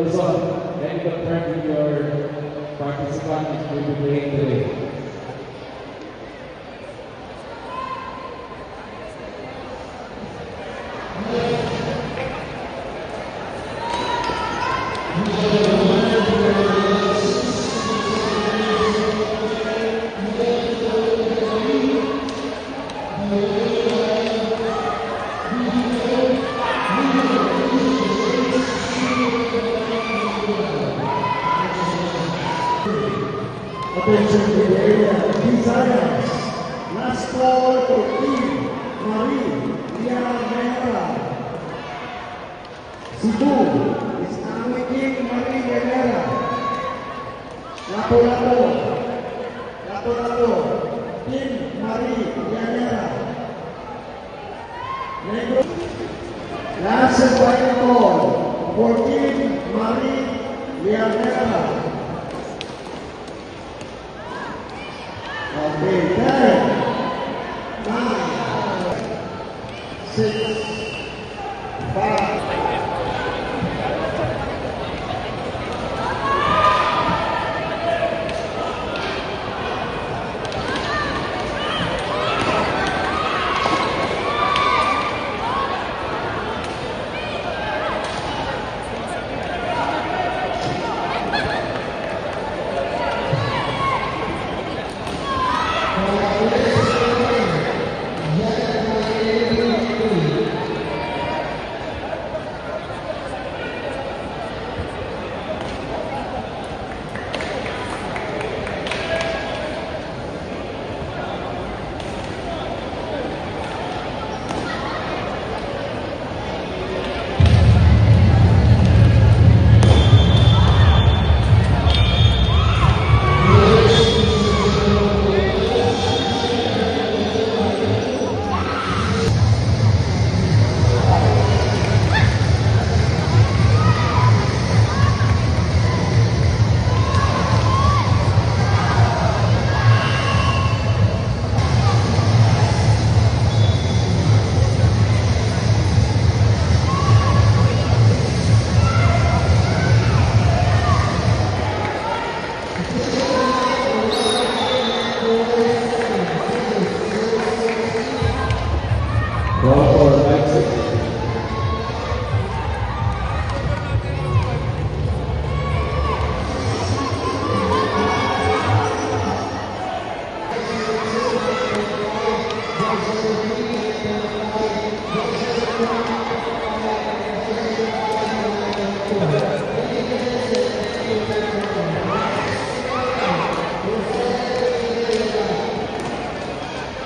Luzon. Can you confirm with your participant who will be playing today? Attention to the area, desires. Last call for Team Marie Villanera. Cebu is aming Team Marie Villanera. Lato-lato. Lato-lato. Team Marie Villanera. Negro. Last and final call for Team Marie Villanera. Okay, 10, 9, 6, 5.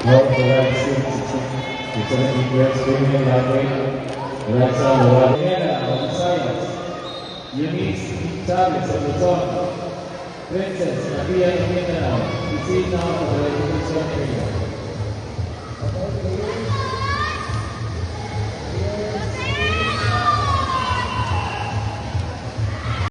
Well, it's an English swimming language. That's all. Vienna, Visayas, Eunice Chavez of Luzon, Princess Maria Mindanao, Isina of the Luzon area.